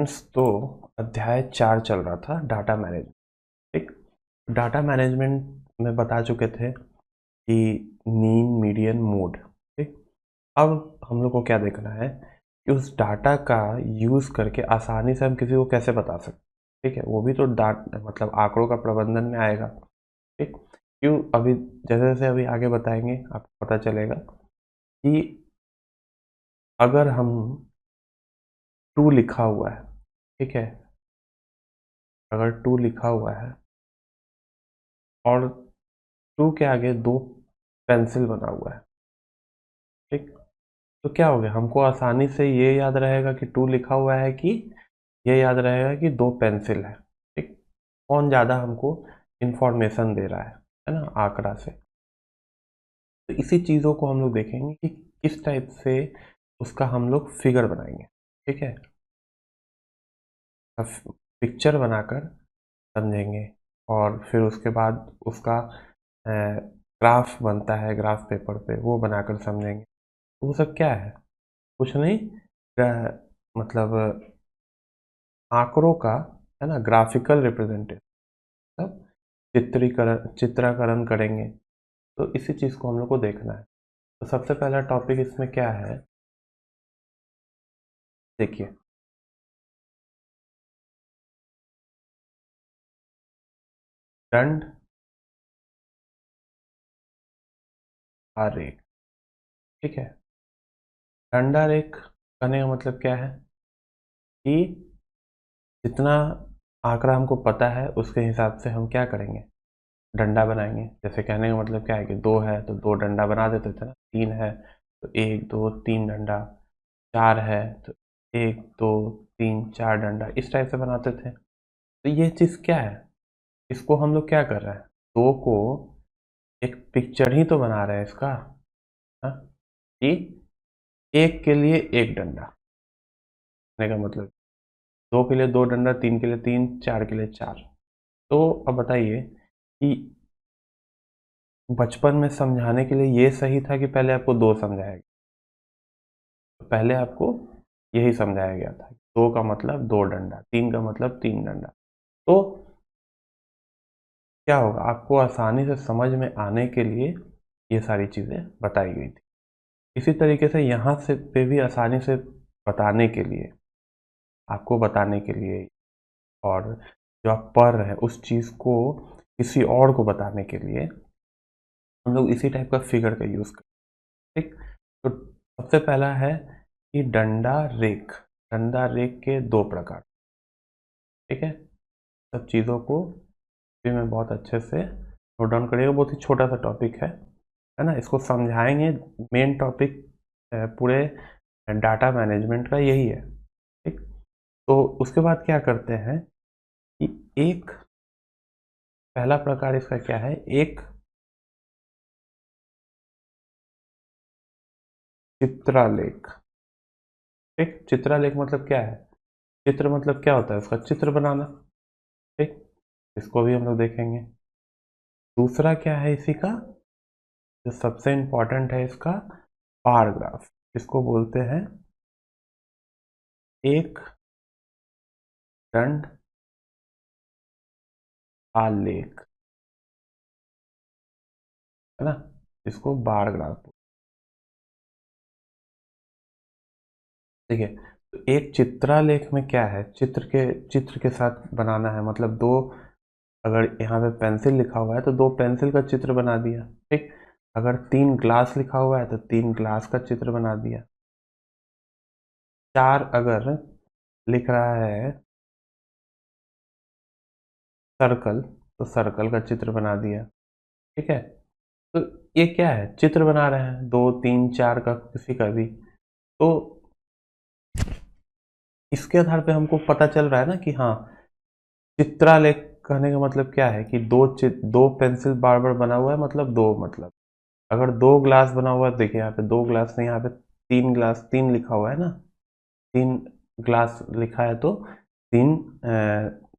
Friends, तो अध्याय 4 चल रहा था डाटा मैनेजमेंट। ठीक। डाटा मैनेजमेंट में बता चुके थे कि मीन मीडियन मोड। ठीक। अब हम लोग को क्या देखना है कि उस डाटा का यूज़ करके आसानी से हम किसी को कैसे बता सकते। ठीक है, वो भी तो मतलब आंकड़ों का प्रबंधन में आएगा। ठीक। क्यों, अभी जैसे जैसे अभी आगे बताएंगे आपको पता चलेगा कि अगर हम टू लिखा हुआ है, ठीक है, अगर टू लिखा हुआ है और टू के आगे दो पेंसिल बना हुआ है, ठीक, तो क्या हो गया, हमको आसानी से ये याद रहेगा कि टू लिखा हुआ है कि ये याद रहेगा कि दो पेंसिल है। ठीक। कौन ज़्यादा हमको इंफॉर्मेशन दे रहा है ना, आंकड़ा से। तो इसी चीज़ों को हम लोग देखेंगे कि किस टाइप से उसका हम लोग फिगर बनाएंगे। ठीक है, पिक्चर बनाकर समझेंगे और फिर उसके बाद उसका ग्राफ बनता है, ग्राफ पेपर पे वो बनाकर समझेंगे। तो वो सब क्या है, कुछ नहीं, मतलब आंकड़ों का, है ना, ग्राफिकल रिप्रेजेंटेशन, मतलब चित्राकरण करेंगे। तो इसी चीज़ को हम लोग को देखना है। तो सबसे पहला टॉपिक इसमें क्या है, देखिए, दंड आरेख। ठीक है, दंडारेख करने का मतलब क्या है कि जितना आंकड़ा हमको पता है उसके हिसाब से हम क्या करेंगे, डंडा बनाएंगे। जैसे कहने का मतलब क्या है कि दो है तो दो डंडा बना देते थे ना, तीन है तो एक दो तीन डंडा, चार है तो एक दो तीन चार डंडा, इस टाइप से बनाते थे। तो ये चीज़ क्या है, इसको हम लोग क्या कर रहे हैं, दो को एक पिक्चर ही तो बना रहे हैं इसका, हाँ, कि एक के लिए एक डंडा, कहने का मतलब दो के लिए दो डंडा, तीन के लिए तीन, चार के लिए चार। तो अब बताइए कि बचपन में समझाने के लिए ये सही था कि पहले आपको दो समझाया गया। तो पहले आपको यही समझाया गया था, दो का मतलब दो डंडा, तीन का मतलब तीन डंडा। तो क्या होगा, आपको आसानी से समझ में आने के लिए ये सारी चीज़ें बताई गई थी। इसी तरीके से यहाँ से पे भी आसानी से बताने के लिए, आपको बताने के लिए, और जो आप पढ़ रहे हैं उस चीज़ को किसी और को बताने के लिए हम लोग इसी टाइप का फिगर का यूज़ करें। ठीक। तो सबसे पहला है कि डंडा रेख। डंडा रेख के दो प्रकार। ठीक है, सब चीज़ों को भी मैं बहुत अच्छे से नोट डाउन करिएगा। बहुत ही छोटा सा टॉपिक है ना, इसको समझाएंगे। मेन टॉपिक पूरे डाटा मैनेजमेंट का यही है। ठीक। तो उसके बाद क्या करते हैं कि एक पहला प्रकार इसका क्या है, एक चित्रालेख। ठीक, चित्रालेख मतलब क्या है, चित्र मतलब क्या होता है, उसका चित्र बनाना। ठीक, इसको भी हम लोग देखेंगे। दूसरा क्या है इसी का, जो सबसे इंपॉर्टेंट है इसका, बार ग्राफ। इसको बोलते हैं एक दंड आलेख, है ना, इसको बार ग्राफ। ठीक है, तो एक चित्रालेख में क्या है, चित्र के साथ बनाना है, मतलब दो, अगर यहाँ पे पेंसिल लिखा हुआ है तो दो पेंसिल का चित्र बना दिया। ठीक, अगर तीन ग्लास लिखा हुआ है तो तीन ग्लास का चित्र बना दिया। चार अगर लिख रहा है सर्कल तो सर्कल का चित्र बना दिया। ठीक है, तो ये क्या है, चित्र बना रहे हैं, दो तीन चार का किसी का भी। तो इसके आधार पे हमको पता चल रहा है ना कि हाँ, चित्रालेख कहने का मतलब क्या है कि दो पेंसिल बार बार बना हुआ है, मतलब दो, मतलब अगर दो ग्लास बना हुआ है, देखिए यहाँ पे दो ग्लास नहीं, यहाँ पे तीन ग्लास, तीन लिखा हुआ है ना, तीन ग्लास लिखा है तो तीन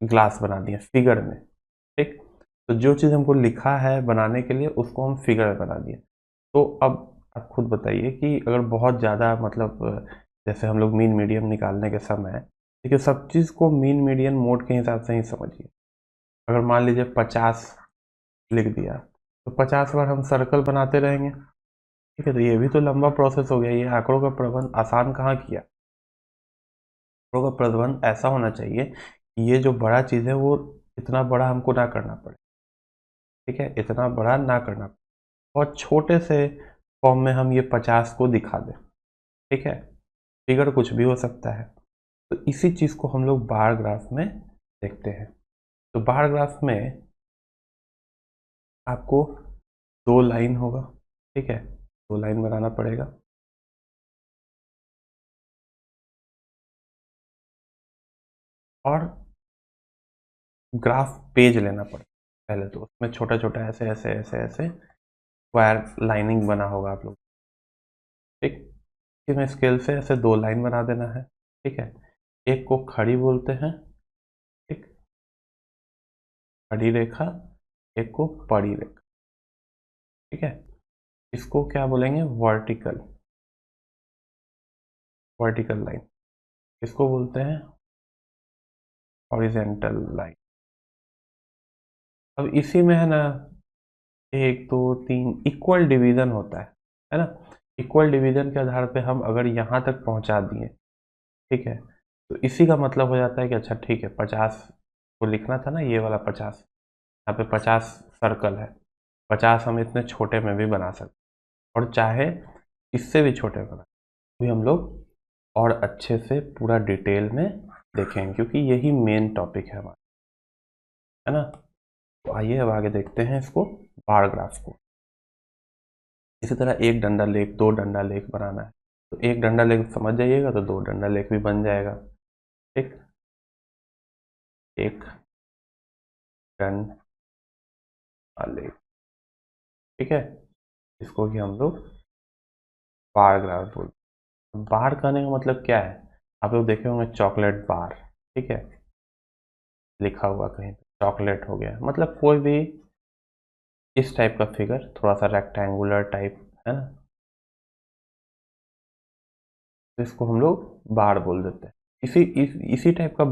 ग्लास बना दिए फिगर में। ठीक, तो जो चीज़ हमको लिखा है बनाने के लिए उसको हम फिगर में बना दिए। तो अब आप खुद बताइए कि अगर बहुत ज़्यादा, मतलब जैसे हम लोग मीन मीडियम निकालने के समय देखिए सब चीज़ को मीन मीडियन मोड के हिसाब से ही समझिए। अगर मान लीजिए 50 लिख दिया तो 50 बार हम सर्कल बनाते रहेंगे। ठीक है, तो ये भी तो लंबा प्रोसेस हो गया। ये आंकड़ों का प्रबंध आसान कहाँ किया। आंकड़ों का प्रबंध ऐसा होना चाहिए कि ये जो बड़ा चीज़ है वो इतना बड़ा हमको ना करना पड़े। ठीक है, इतना बड़ा ना करना पड़े, और छोटे से फॉर्म में हम ये 50 को दिखा दें। ठीक है, फिगर कुछ भी हो सकता है। तो इसी चीज़ को हम लोग बार ग्राफ में देखते हैं। तो बार ग्राफ में आपको 2 लाइन होगा। ठीक है, 2 लाइन बनाना पड़ेगा। और ग्राफ पेज लेना पड़ेगा पहले। तो उसमें छोटा छोटा ऐसे ऐसे ऐसे ऐसे स्क्वायर लाइनिंग बना होगा आप लोग। ठीक, इसमें स्केल से ऐसे 2 लाइन बना देना है। ठीक है, एक को खड़ी बोलते हैं। ठीक, खड़ी रेखा, एक को पड़ी रेखा। ठीक है, इसको क्या बोलेंगे, वर्टिकल, वर्टिकल लाइन। इसको बोलते हैं हॉरिजेंटल लाइन। अब इसी में है ना, 1 2 3 इक्वल डिवीजन होता है ना। इक्वल डिवीजन के आधार पे हम अगर यहाँ तक पहुँचा दिए, ठीक है, तो इसी का मतलब हो जाता है कि अच्छा ठीक है, 50 को लिखना था ना, ये वाला 50, यहाँ पे 50 सर्कल है। 50 हम इतने छोटे में भी बना सकते, और चाहे इससे भी छोटे बना भी हम लोग और अच्छे से पूरा डिटेल में देखेंगे, क्योंकि यही मेन टॉपिक है हमारा, है ना। तो आइए अब आगे देखते हैं इसको, बार ग्राफ को। इसी तरह एक डंडा लेख, 2 डंडा लेख बनाना है। तो एक डंडा लेख समझ जाइएगा तो 2 डंडा लेख भी बन जाएगा। ठीक, एक डंडा लेख। ठीक है, इसको भी हम लोग बार ग्राफ बोलते हैं। बार कहने का मतलब क्या है, आप लोग देखे होंगे चॉकलेट बार। ठीक है, लिखा हुआ कहीं पे चॉकलेट हो गया, मतलब कोई भी इस टाइप का फिगर, थोड़ा सा रेक्टेंगुलर टाइप, है ना, तो इसको हम लोग बार बोल देते हैं। इसी टाइप का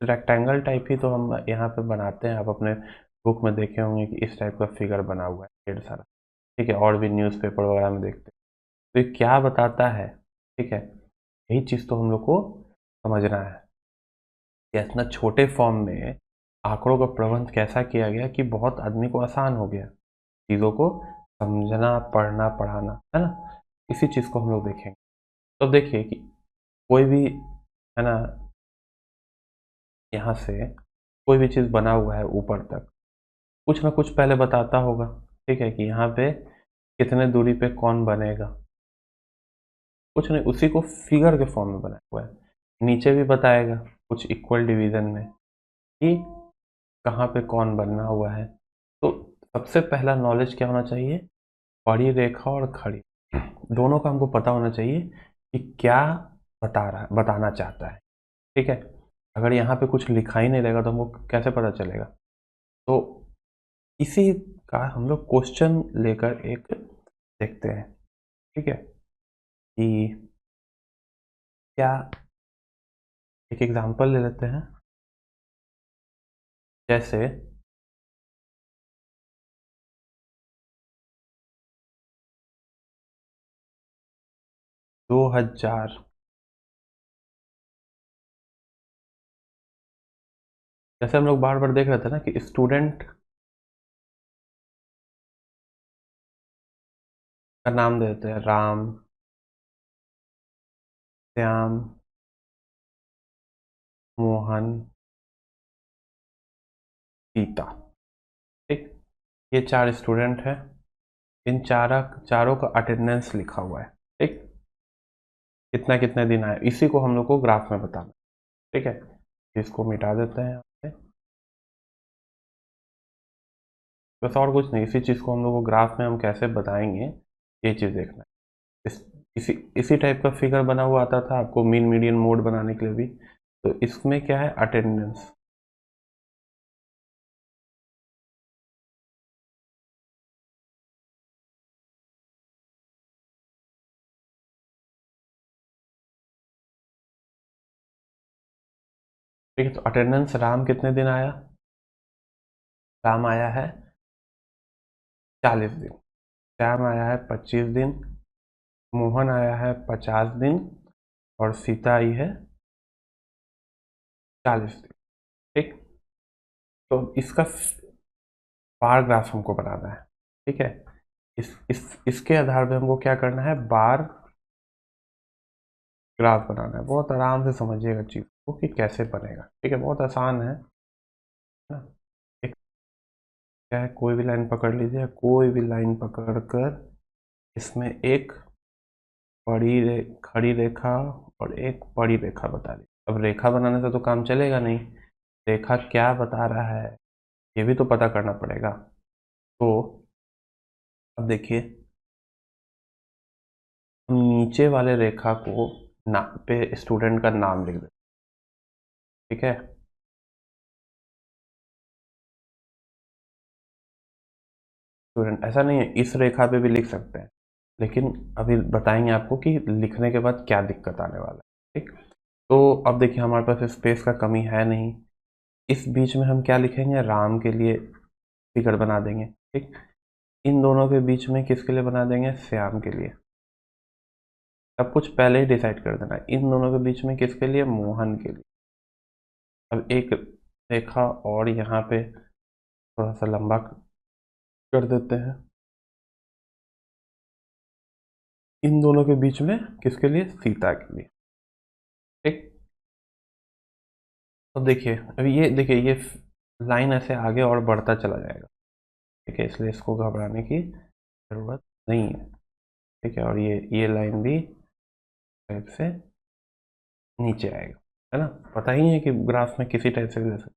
रेक्टेंगल टाइप ही तो हम यहाँ पे बनाते हैं। आप अपने बुक में देखे होंगे कि इस टाइप का फिगर बना हुआ है ढेर सारा। ठीक है, और भी न्यूज़पेपर वगैरह में देखते हैं। तो ये क्या बताता है, ठीक है, यही चीज़ तो हम लोग को समझना है कि इतना छोटे फॉर्म में आंकड़ों का प्रबंध कैसा किया गया कि बहुत आदमी को आसान हो गया चीज़ों को समझना, पढ़ना, पढ़ाना, है ना। इसी चीज़ को हम लोग देखेंगे। तो देखिए कि कोई भी, है ना, यहाँ से कोई भी चीज़ बना हुआ है ऊपर तक, कुछ ना कुछ पहले बताता होगा। ठीक है, कि यहाँ पे कितने दूरी पे कौन बनेगा, कुछ नहीं, उसी को फिगर के फॉर्म में बनाया हुआ है। नीचे भी बताएगा कुछ इक्वल डिवीजन में कि कहाँ पे कौन बनना हुआ है। तो सबसे पहला नॉलेज क्या होना चाहिए, पड़ी रेखा और खड़ी दोनों का हमको पता होना चाहिए कि क्या बताना चाहता है। ठीक है, अगर यहाँ पे कुछ लिखा ही नहीं रहेगा तो हमको कैसे पता चलेगा। तो इसी का हम लोग क्वेश्चन लेकर एक देखते हैं। ठीक है, कि क्या, एक एग्जांपल ले लेते हैं। जैसे 2000, जैसे हम लोग बार बार देख रहे थे ना कि स्टूडेंट का नाम दे देते हैं, राम, श्याम, मोहन, सीता। ठीक, ये 4 स्टूडेंट हैं। इन चारों का अटेंडेंस लिखा हुआ है। ठीक, कितना कितने दिन आए, इसी को हम लोग को ग्राफ में बताना। ठीक है, इसको मिटा देते हैं यहाँ पे। बस और कुछ नहीं, इसी चीज़ को हम लोग को ग्राफ में हम कैसे बताएंगे, ये चीज़ देखना है। इस इसी इसी टाइप का फिगर बना हुआ आता था आपको मीन मीडियन मोड बनाने के लिए भी। तो इसमें क्या है, अटेंडेंस। ठीक है, तो अटेंडेंस राम कितने दिन आया? राम आया है 40 दिन, श्याम आया है 25 दिन, मोहन आया है 50 दिन और सीता आई है 40 दिन। ठीक, तो इसका बार ग्राफ हमको बनाना है। ठीक है, इसके आधार पे हमको क्या करना है, बार ग्राफ बनाना है। बहुत आराम से समझिएगा चीज को कि कैसे बनेगा। ठीक है, बहुत आसान है ना। एक क्या है, कोई भी लाइन पकड़ लीजिए, कोई भी लाइन पकड़ कर इसमें एक खड़ी रेखा और एक बड़ी रेखा बता दी। अब रेखा बनाने से तो काम चलेगा नहीं, रेखा क्या बता रहा है ये भी तो पता करना पड़ेगा। तो अब देखिए, हम नीचे वाले रेखा को पे स्टूडेंट का नाम लिख देते। ठीक है, स्टूडेंट ऐसा नहीं है, इस रेखा पे भी लिख सकते हैं, लेकिन अभी बताएंगे आपको कि लिखने के बाद क्या दिक्कत आने वाला है। ठीक, तो अब देखिए हमारे पास स्पेस का कमी है नहीं, इस बीच में हम क्या लिखेंगे, राम के लिए फिगर बना देंगे। ठीक, इन दोनों के बीच में किसके लिए बना देंगे, श्याम के लिए। सब कुछ पहले ही डिसाइड कर देना है, इन दोनों के बीच में किसके लिए, मोहन के लिए। अब एक रेखा और यहाँ पे थोड़ा सा लंबा कर देते हैं, इन दोनों के बीच में किसके लिए, सीता के लिए। ठीक, अब देखिए, अभी ये देखिए, ये लाइन ऐसे आगे और बढ़ता चला जाएगा। ठीक है, इसलिए इसको घबराने की जरूरत नहीं है। ठीक है, और ये लाइन भी टाइप से नीचे आएगा, है ना। पता ही है कि ग्राफ में किसी टाइप से भी ले सकते।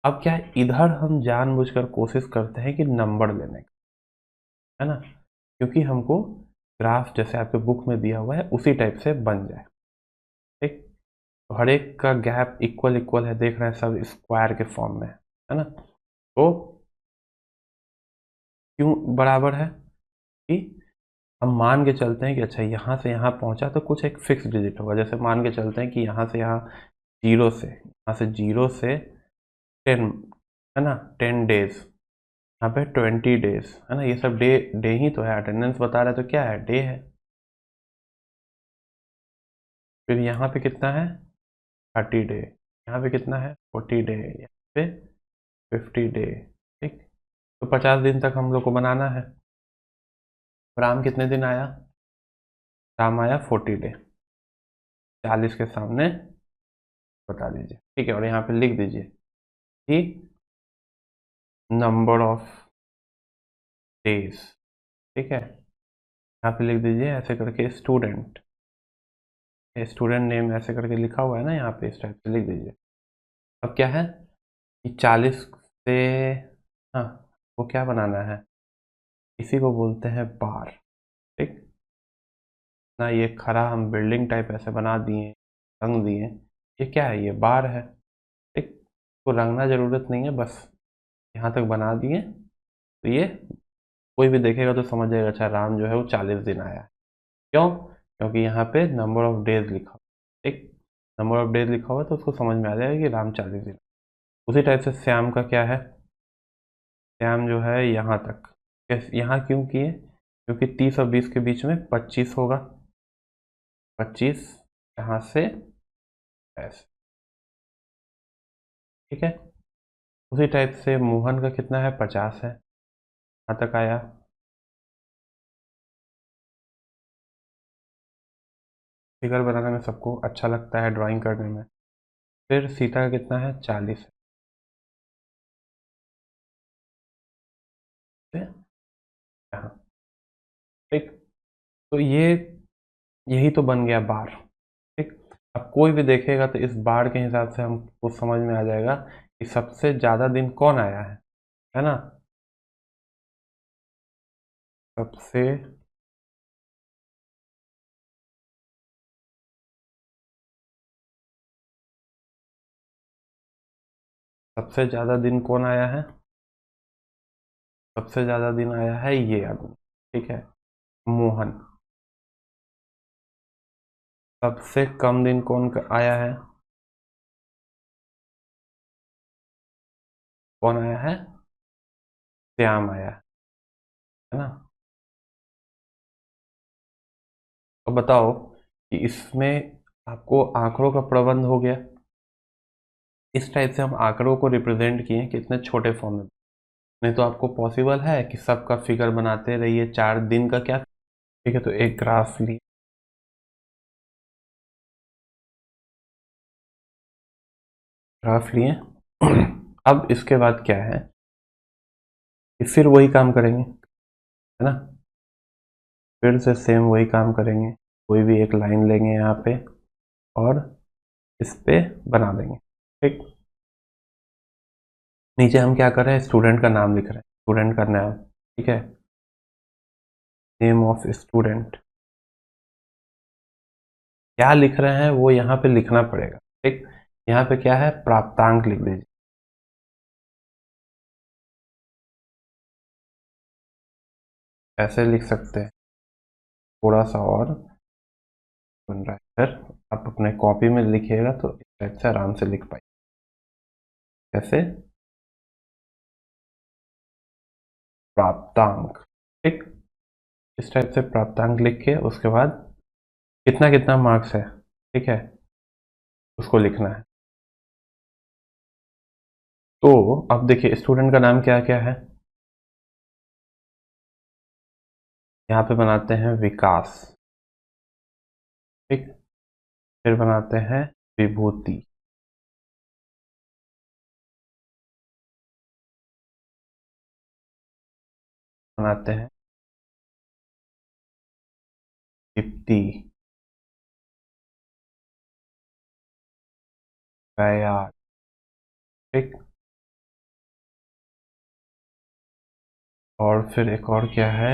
अब क्या है, इधर हम जानबूझकर कोशिश करते हैं कि नंबर लेने का, है ना, क्योंकि हमको ग्राफ जैसे आपके बुक में दिया हुआ है उसी टाइप से बन जाए। ठीक, तो हर एक का गैप इक्वल इक्वल है, देख रहे हैं सब स्क्वायर के फॉर्म में, है ना। तो क्यों बराबर है कि हम मान के चलते हैं कि अच्छा यहाँ से यहाँ पहुँचा तो कुछ एक फिक्स डिजिट होगा। जैसे मान के चलते हैं कि यहाँ से यहाँ जीरो से 10, है ना, 10 डेज, यहाँ पे 20 डेज, है ना, ये सब डे डे ही तो है, अटेंडेंस बता रहा है तो क्या है, डे है। फिर यहाँ पे कितना है, 30 डे, यहाँ पे कितना है, 40 डे, यहाँ पे 50 डे। ठीक, तो 50 दिन तक हम लोग को बनाना है। राम कितने दिन आया, राम आया 40 डे, 40 के सामने बता दीजिए। ठीक है, और यहाँ पे लिख दीजिए कि नंबर ऑफ डेज। ठीक है, यहाँ पे लिख दीजिए ऐसे करके स्टूडेंट, स्टूडेंट नेम ऐसे करके लिखा हुआ है ना यहाँ पे, इस टाइप से लिख दीजिए। अब क्या है कि 40 से, हाँ, वो क्या बनाना है, इसी को बोलते हैं बार। ठीक ना, ये खरा हम बिल्डिंग टाइप ऐसे बना दिए, रंग दिए, ये क्या है, ये बार है। ठीक, तो रंगना ज़रूरत नहीं है, बस यहाँ तक बना दिए, तो ये कोई भी देखेगा तो समझ जाएगा अच्छा राम जो है वो 40 दिन आया है। क्यों, क्योंकि यहाँ पे नंबर ऑफ डेज लिखा हुआ। ठीक, नंबर ऑफ डेज लिखा हुआ है तो उसको समझ में आ जाएगा कि राम 40 दिन। उसी टाइप से श्याम का क्या है, श्याम जो है यहाँ तक, यहाँ क्यों किए, क्योंकि 30 और 20 के बीच में 25 होगा, 25 यहाँ से ऐसे। ठीक है, उसी टाइप से मोहन का कितना है, 50 है, यहाँ तक आया। फिगर बनाने में सबको अच्छा लगता है, ड्राइंग करने में। फिर सीता का कितना है, 40 है यहाँ। ठीक, तो यही तो बन गया बार। ठीक, अब कोई भी देखेगा तो इस बार के हिसाब से हमको समझ में आ जाएगा कि सबसे ज़्यादा दिन कौन आया है ना। सबसे सबसे ज़्यादा दिन कौन आया है, सबसे ज़्यादा दिन आया है ये आदमी। ठीक है, मोहन। सबसे कम दिन कौन आया है, कौन आया है? श्याम आया है ना। तो बताओ कि इसमें आपको आंकड़ों का प्रबंध हो गया। इस टाइप से हम आंकड़ों को रिप्रेजेंट किए कितने छोटे फॉर्म में। नहीं तो आपको पॉसिबल है कि सबका फिगर बनाते रहिए 4 दिन का क्या। ठीक है, तो एक ग्राफ लिए, ग्राफ लिए। अब इसके बाद क्या है कि फिर वही काम करेंगे, है ना। फिर से सेम वही काम करेंगे, कोई भी एक लाइन लेंगे यहाँ पे और इस पे बना देंगे। ठीक, नीचे हम क्या कर रहे हैं, स्टूडेंट का नाम लिख रहे हैं, स्टूडेंट का नाम। ठीक है, नेम ऑफ स्टूडेंट। क्या लिख रहे हैं वो यहाँ पे लिखना पड़ेगा। ठीक, यहाँ पे क्या है, प्राप्तांक लिख दीजिए। ऐसे लिख सकते हैं, थोड़ा सा और बन रहा है। फिर आप अपने कॉपी में लिखिएगा तो इस टाइप से आराम से लिख पाइए। कैसे, प्राप्तांक। ठीक, इस टाइप से प्राप्तांक लिख के उसके बाद कितना कितना मार्क्स है, ठीक है, उसको लिखना है। तो अब देखिए स्टूडेंट का नाम क्या क्या है, यहाँ पे बनाते हैं विकास। ठीक, फिर बनाते हैं विभूति। बनाते हैं दीप्ति, व्यायाम। ठीक, और फिर एक और क्या है,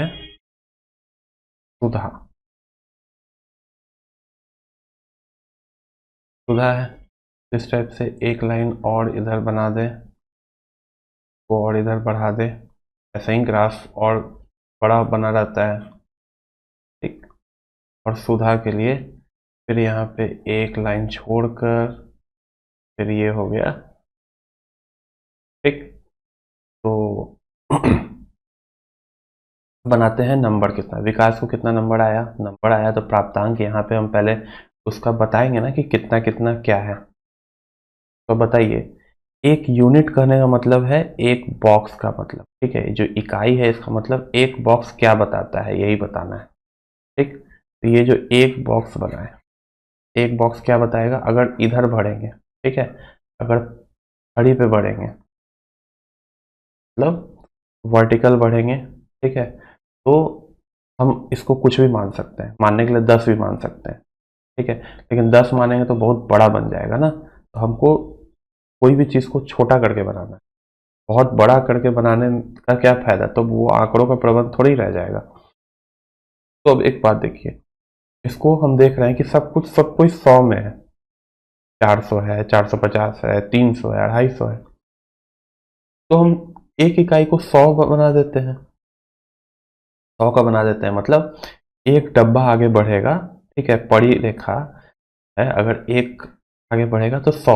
सुधा। सुधा है, इस टाइप से एक लाइन और इधर बना दे, वो और इधर बढ़ा दे, ऐसे ही ग्राफ और बड़ा बना रहता है। ठीक, और सुधा के लिए फिर यहाँ पे एक लाइन छोड़कर फिर ये हो गया। ठीक, तो बनाते हैं नंबर कितना, विकास को कितना नंबर आया, नंबर आया तो प्राप्तांक यहाँ पे हम पहले उसका बताएंगे ना कि कितना कितना क्या है। तो बताइए, एक यूनिट कहने का मतलब है एक बॉक्स का मतलब। ठीक है, जो इकाई है इसका मतलब एक बॉक्स क्या बताता है यही बताना है। ठीक, तो ये जो एक बॉक्स बना है, एक बॉक्स क्या बताएगा, अगर इधर बढ़ेंगे, ठीक है, अगर खड़ी पे बढ़ेंगे मतलब वर्टिकल बढ़ेंगे, ठीक है, तो हम इसको कुछ भी मान सकते हैं, मानने के लिए 10 भी मान सकते हैं। ठीक है, लेकिन 10 मानेंगे तो बहुत बड़ा बन जाएगा ना, तो हमको कोई भी चीज़ को छोटा करके बनाना है। बहुत बड़ा करके बनाने का क्या फायदा, तो वो आंकड़ों का प्रबंध थोड़ी रह जाएगा। तो अब एक बात देखिए, इसको हम देख रहे हैं कि सब कुछ 100 में है, 400 है, 450 है, 300 है, 250 है, तो हम एक इकाई को 100 बना देते हैं, 100 का बना देते हैं, मतलब एक डब्बा आगे बढ़ेगा। ठीक है, पड़ी रेखा है, अगर एक आगे बढ़ेगा तो 100,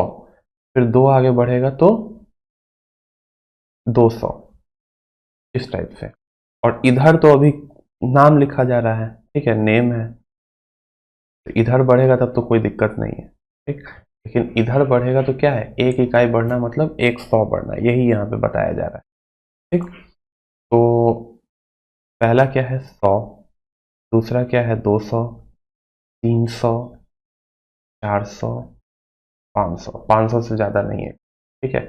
फिर दो आगे बढ़ेगा तो 200, इस टाइप से। और इधर तो अभी नाम लिखा जा रहा है, ठीक है, नेम है, तो इधर बढ़ेगा तब तो कोई दिक्कत नहीं है। ठीक, लेकिन इधर बढ़ेगा तो क्या है, एक इकाई बढ़ना मतलब 100 बढ़ना, यही यहाँ पे बताया जा रहा है। ठीक, तो पहला क्या है 100, दूसरा क्या है 200, 300, 400, 500, 500 से ज़्यादा नहीं है। ठीक है,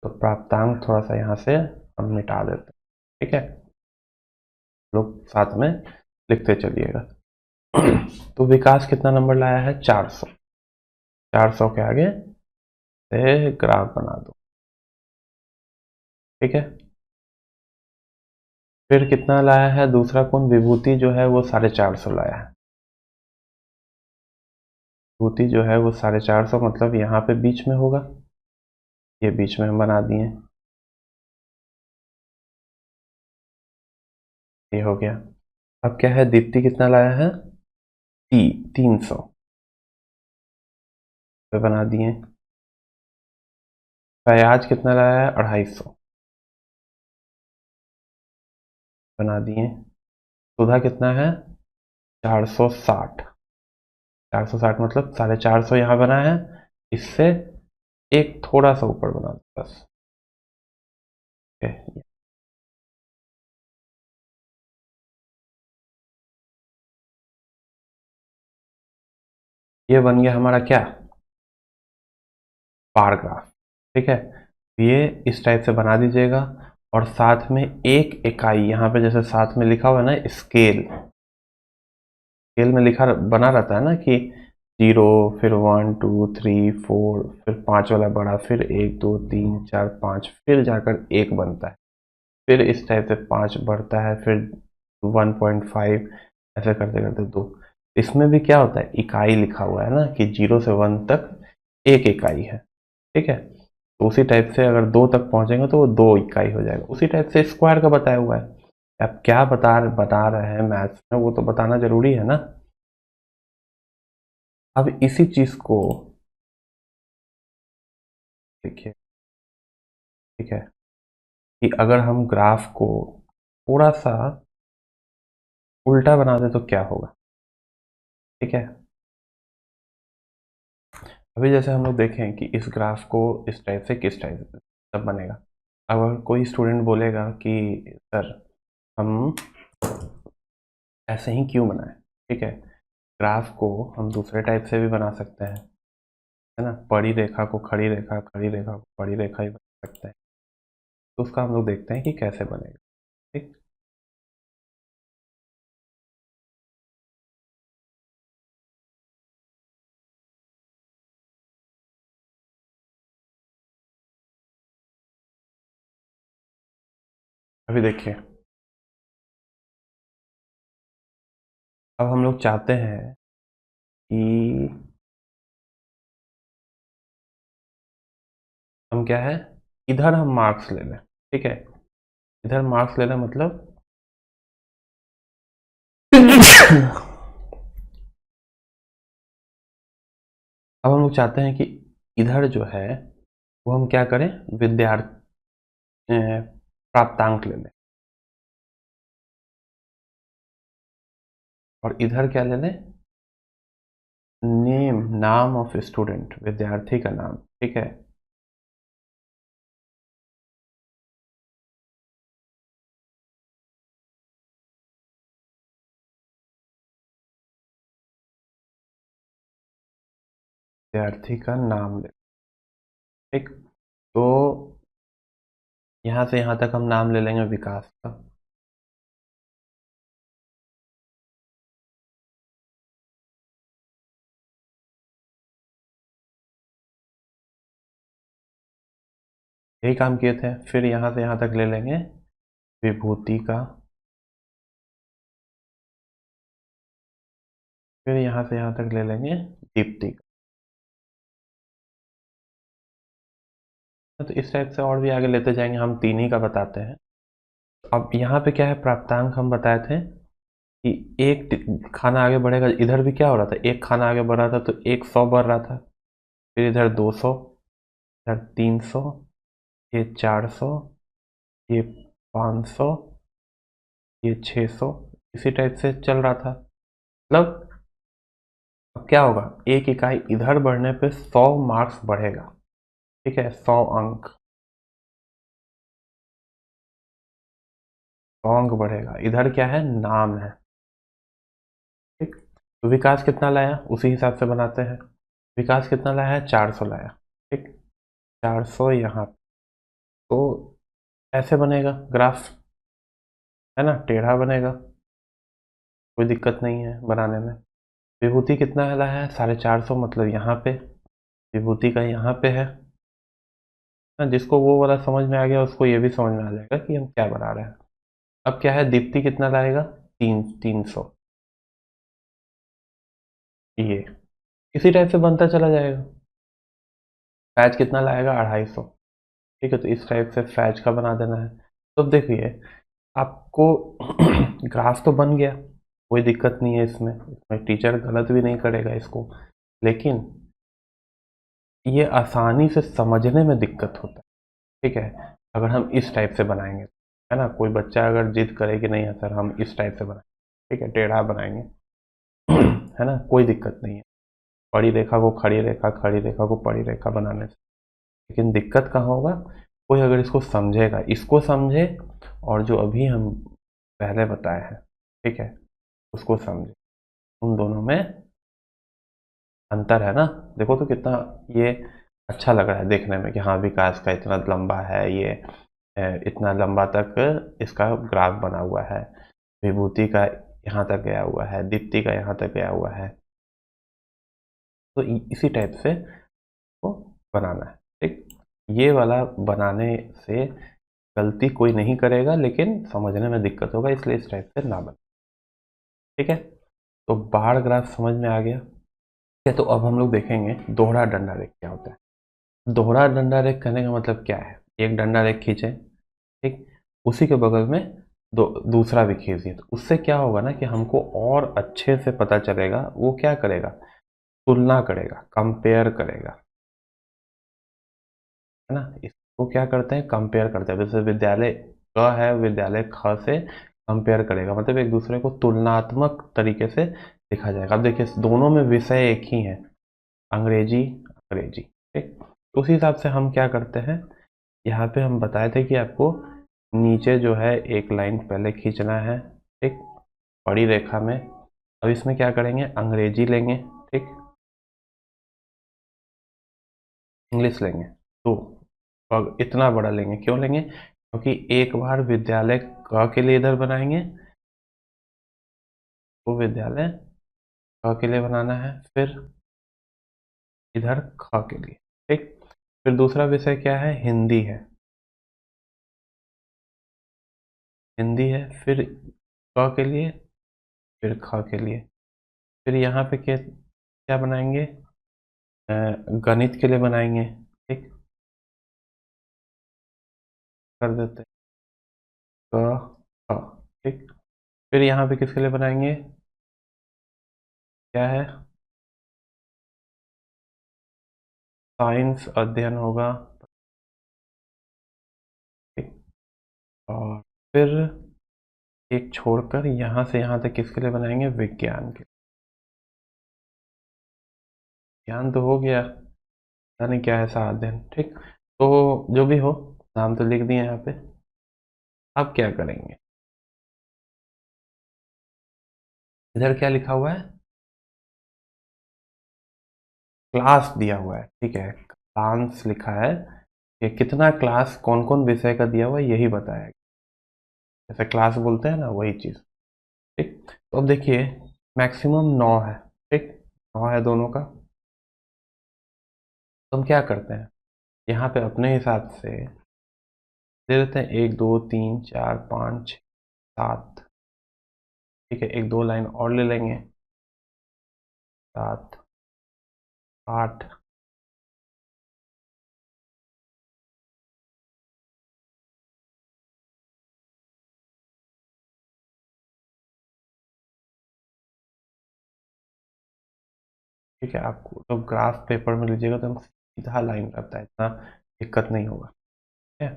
तो प्राप्तांक थोड़ा सा यहाँ से हम मिटा देते हैं। ठीक है, लोग साथ में लिखते चलिएगा। तो विकास कितना नंबर लाया है, 400, 400 के आगे से ग्राफ बना दो। ठीक है, फिर कितना लाया है दूसरा कौन, विभूति जो है वो 450 लाया है। विभूति जो है वो 450 मतलब यहाँ पे बीच में होगा, ये बीच में हम बना दिए, ये हो गया। अब क्या है, दीप्ति कितना लाया है, 300 पे बना दिए। फयाज कितना लाया है, 250। बना दिए। सुधा कितना है? 460। 460 मतलब 450 यहाँ बना है, इससे एक थोड़ा सा ऊपर बना दो बस। ओके, ये बन गया हमारा क्या? Bar graph. ठीक है, ये इस टाइप से बना दीजिएगा। और साथ में एक इकाई यहाँ पे जैसे साथ में लिखा हुआ है ना, स्केल। स्केल में लिखा बना रहता है ना कि 0, फिर 1 2 3 4, फिर 5 वाला बड़ा, फिर 1 2 3 4 5, फिर जाकर 1 बनता है, फिर इस टाइप से 5 बढ़ता है, फिर 1.5, ऐसे करते करते 2। इसमें भी क्या होता है, इकाई लिखा हुआ है ना कि 0 से 1 तक एक इकाई है। ठीक है, तो उसी टाइप से अगर 2 तक पहुंचेंगे तो वो 2 इकाई हो जाएगा। उसी टाइप से स्क्वायर का बताया हुआ है। अब क्या बता रहे हैं मैथ्स में, वो तो बताना जरूरी है ना। अब इसी चीज को देखिए, ठीक है, कि अगर हम ग्राफ को थोड़ा सा उल्टा बना दे तो क्या होगा। ठीक है, अभी जैसे हम लोग देखें कि इस ग्राफ को इस टाइप से किस टाइप से तब बनेगा। अगर कोई स्टूडेंट बोलेगा कि सर हम ऐसे ही क्यों बनाएं। ठीक है, ग्राफ को हम दूसरे टाइप से भी बना सकते हैं, है ना। बड़ी रेखा को खड़ी रेखा, खड़ी रेखा को बड़ी रेखा ही बना सकते हैं। तो उसका हम लोग देखते हैं कि कैसे बनेगा। ठीक, अभी देखिए, अब हम लोग चाहते हैं कि हम क्या है, इधर हम मार्क्स ले लें। ठीक है, इधर मार्क्स लेना मतलब अब हम लोग चाहते हैं कि इधर जो है वो हम क्या करें, विद्यार्थी प्राप्तांक ले लें, और इधर क्या ले लें, नेम, नाम ऑफ स्टूडेंट, विद्यार्थी का नाम। ठीक है, विद्यार्थी का नाम ले। ठीक, तो यहाँ से यहाँ तक हम नाम ले लेंगे विकास का। यही काम किए थे। फिर यहाँ से यहाँ तक ले लेंगे विभूति का। फिर यहाँ से यहाँ तक ले लेंगे दीप्ति का। तो इस टाइप से और भी आगे लेते जाएंगे, हम 3 ही का बताते हैं। अब यहाँ पे क्या है, प्राप्तांक हम बताए थे कि एक खाना आगे बढ़ेगा। इधर भी क्या हो रहा था, एक खाना आगे बढ़ रहा था तो एक 100 बढ़ रहा था, फिर इधर 200, इधर 300, ये 400, ये 500, ये 600, इसी टाइप से चल रहा था। मतलब अब क्या होगा, एक इकाई इधर बढ़ने पे 100 मार्क्स बढ़ेगा। ठीक है, 100 अंक, 100 अंक बढ़ेगा। इधर क्या है, नाम है। ठीक, तो विकास कितना लाया उसी हिसाब से बनाते हैं। विकास कितना लाया है, 400 लाया। ठीक, 400 यहाँ, तो ऐसे बनेगा ग्राफ, है ना, टेढ़ा बनेगा, कोई दिक्कत नहीं है बनाने में। विभूति कितना लाया है, 450, मतलब यहाँ पे विभूति का यहाँ पे है ना। जिसको वो वाला समझ में आ गया उसको ये भी समझ में आ जाएगा कि हम क्या बना रहे हैं। अब क्या है, दीप्ति कितना लाएगा, 300। ये इसी टाइप से बनता चला जाएगा। फैज कितना लाएगा, 250। ठीक है, तो इस टाइप से फैज का बना देना है। तो अब देखिए, आपको ग्राफ तो बन गया, कोई दिक्कत नहीं है इसमें टीचर गलत भी नहीं करेगा इसको। लेकिन ये आसानी से समझने में दिक्कत होता है। ठीक है, अगर हम इस टाइप से बनाएंगे। है ना। कोई बच्चा अगर जिद करे कि नहीं है सर हम इस टाइप से बनाएंगे, ठीक है, टेढ़ा बनाएंगे है ना, कोई दिक्कत नहीं है बड़ी रेखा को खड़ी रेखा, खड़ी रेखा को बड़ी रेखा बनाने से। लेकिन दिक्कत कहाँ होगा, कोई अगर इसको समझेगा, इसको समझे और जो अभी हम पहले बताए हैं, ठीक है, उसको समझे, उन दोनों में अंतर है ना। देखो तो कितना ये अच्छा लग रहा है देखने में कि हाँ विकास का इतना लंबा है ये, इतना लंबा तक इसका ग्राफ बना हुआ है, विभूति का यहाँ तक गया हुआ है, दीप्ति का यहाँ तक गया हुआ है। तो इसी टाइप से को बनाना है, ठीक। ये वाला बनाने से गलती कोई नहीं करेगा, लेकिन समझने में दिक्कत होगा, इसलिए इस टाइप से ना बने, ठीक है। तो बार ग्राफ समझ में आ गया, ठीक है। तो अब हम लोग देखेंगे दोहरा डंडा रेख क्या होता है। दोहरा डंडा रेख कहने का मतलब क्या है, एक डंडा रेख खींचे, ठीक, उसी के बगल में दूसरा भी खींच दिए, तो उससे क्या होगा ना कि हमको और अच्छे से पता चलेगा। वो क्या करेगा, तुलना करेगा, कंपेयर करेगा, है ना। इसको क्या करते हैं, कंपेयर करते हैं। जैसे विद्यालय क है, विद्यालय ख से कंपेयर करेगा, मतलब एक दूसरे को तुलनात्मक तरीके से लिखा जाएगा। अब देखिए दोनों में विषय एक ही है, अंग्रेजी अंग्रेजी, ठीक। तो उसी हिसाब से हम क्या करते हैं, यहाँ पे हम बताए थे कि आपको नीचे जो है एक लाइन पहले खींचना है, ठीक, बड़ी रेखा में। अब इसमें क्या करेंगे, अंग्रेजी लेंगे, ठीक, इंग्लिश लेंगे, तो अब इतना बड़ा लेंगे, क्यों लेंगे, क्योंकि एक बार विद्यालय क के लिए इधर बनाएंगे, तो विद्यालय क के लिए बनाना है, फिर इधर ख के लिए, ठीक। फिर दूसरा विषय क्या है, हिंदी है, हिंदी है, फिर क के लिए, फिर ख के लिए, फिर यहाँ पे क्या क्या बनाएंगे, गणित के लिए बनाएंगे, ठीक, कर देते हैं क ख, ठीक। फिर यहाँ पे किसके लिए बनाएंगे, क्या है, साइंस अध्ययन होगा, ठीक। और फिर एक छोड़कर यहाँ से यहाँ तक किसके लिए बनाएंगे, विज्ञान के। ज्ञान तो हो गया, यानी क्या है, अध्ययन, ठीक। तो जो भी हो, नाम तो लिख दिए यहाँ पे। अब क्या करेंगे, इधर क्या लिखा हुआ है, क्लास दिया हुआ है, ठीक है, क्लास लिखा है कि कितना क्लास कौन कौन विषय का दिया हुआ है यही बताया गया। जैसे क्लास बोलते हैं ना, वही चीज़, ठीक। तो अब देखिए मैक्सिमम 9 है, ठीक, 9 है दोनों का। तो हम क्या करते हैं, यहाँ पे अपने हिसाब से दे देते हैं, 1 2 3 4 5 7, ठीक है, एक दो लाइन और ले लेंगे, 7 8, ठीक है। आपको तो ग्राफ पेपर में लीजिएगा तो हम सीधा लाइन रहता है, इतना दिक्कत नहीं होगा, ठीक है,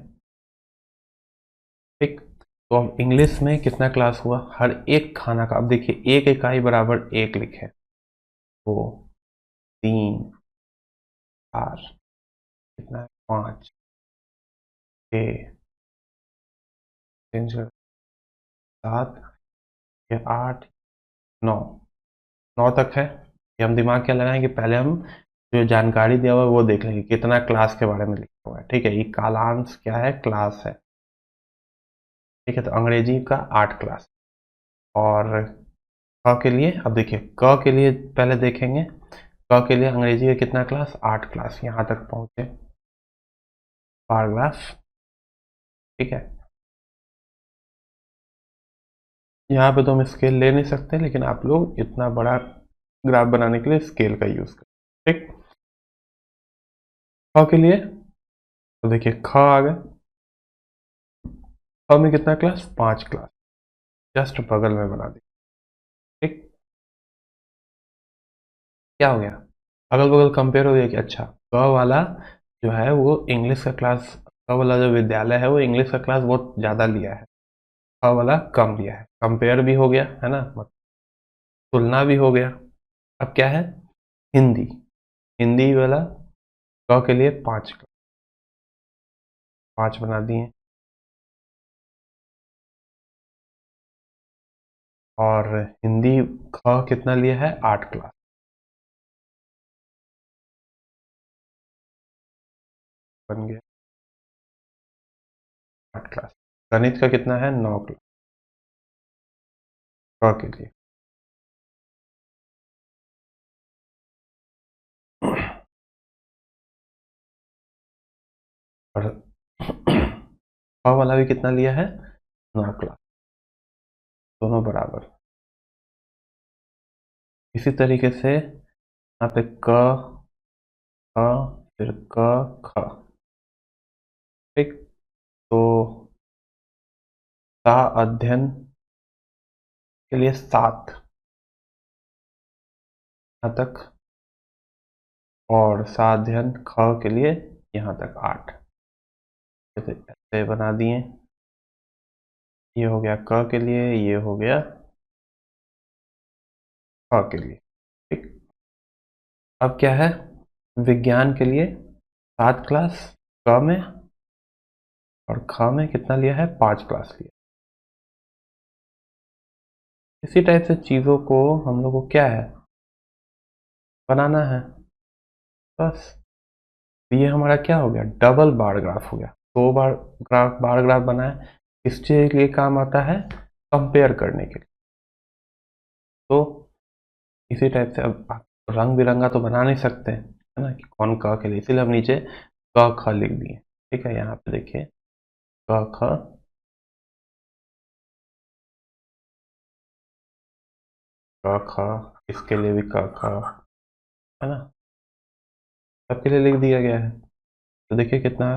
ठीक। तो अब इंग्लिश में कितना क्लास हुआ, हर एक खाना का, अब देखिए एक इकाई बराबर एक लिखे, 2 3 4, कितना है, 5 6 7 या 8 9, 9 तक है। ये हम दिमाग क्या लगाएंगे, पहले हम जो जानकारी दिया हुआ है वो देख लेंगे कितना क्लास के बारे में लिखा हुआ है, ठीक है। ये कालांश क्या है, क्लास है, ठीक है। तो अंग्रेजी का 8 क्लास, और क के लिए, अब देखिए क के लिए पहले देखेंगे, क के लिए अंग्रेजी का कितना क्लास, 8 क्लास, यहाँ तक पहुंचे पैराग्राफ, ठीक है। यहाँ पे तो हम स्केल ले नहीं सकते, लेकिन आप लोग इतना बड़ा ग्राफ बनाने के लिए स्केल का यूज करें, ठीक। ख के लिए तो देखिए ख आ गए, ख में कितना क्लास, 5 क्लास, जस्ट बगल में बना दी, ठीक। क्या हो गया, अगल बगल कंपेयर हो गया कि अच्छा क वाला जो है वो इंग्लिश का क्लास, वाला जो विद्यालय है वो इंग्लिश का क्लास बहुत ज़्यादा लिया है, वाला कम लिया है। कंपेयर भी हो गया है ना, तुलना भी हो गया। अब क्या है, हिंदी। हिंदी वाला के लिए 5 बना दिए। और हिंदी कितना लिया है, 8 क्लास बन गया, 8 क्लास। गणित का कितना है, 9 क्लास के लिए। और वाला भी कितना लिया है, 9 क्लास, दोनों बराबर। इसी तरीके से यहाँ पे फिर ख। ठीक, तो सा अध्ययन के लिए 7 यहाँ तक, और सा अध्ययन ख के लिए यहाँ तक 8। ऐसे बना दिए। ये हो गया क के लिए, ये हो गया ख के लिए। ठीक, अब क्या है, विज्ञान के लिए 7 क्लास क में, और ख में कितना लिया है, 5 क्लास लिया। इसी टाइप से चीज़ों को हम लोग को क्या है, बनाना है बस। तो ये हमारा क्या हो गया, डबल बार ग्राफ हो गया। 2 बार ग्राफ बनाए, किस चीज़ के लिए काम आता है, कंपेयर करने के लिए। तो इसी टाइप से अब आप रंग बिरंगा तो बना नहीं सकते है ना, कि कौन क के लिए, इसीलिए हम नीचे क ख लिख दिए। ठीक है, यहाँ पे देखिए क ख, क ख, इसके लिए भी क ख, है ना, सबके लिए लिख दिया गया है। तो देखिए कितना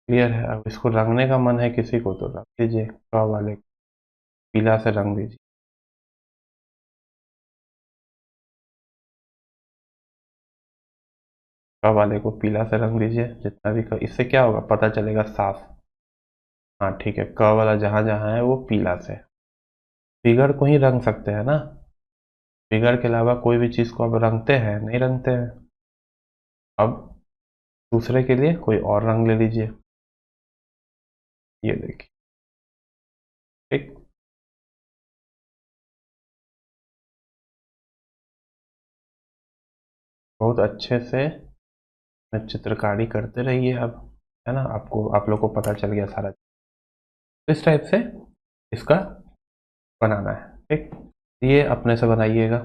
क्लियर है। अब इसको रंगने का मन है किसी को तो रख दीजिए, क वाले पीला से रंग दीजिए। क वाले को पीला से रंग दीजिए, जितना भी इससे क्या होगा, पता चलेगा साफ। हाँ ठीक है, क वाला जहाँ जहाँ है वो पीला से। फिगर को ही रंग सकते हैं ना, फिगर के अलावा कोई भी चीज़ को आप रंगते हैं, नहीं रंगते हैं। अब दूसरे के लिए कोई और रंग ले लीजिए, ये देखिए। ठीक, बहुत अच्छे से चित्रकारी करते रहिए अब, है ना, आपको, आप लोग को पता चल गया सारा। इस टाइप से इसका बनाना है। ठीक, ये अपने से बनाइएगा।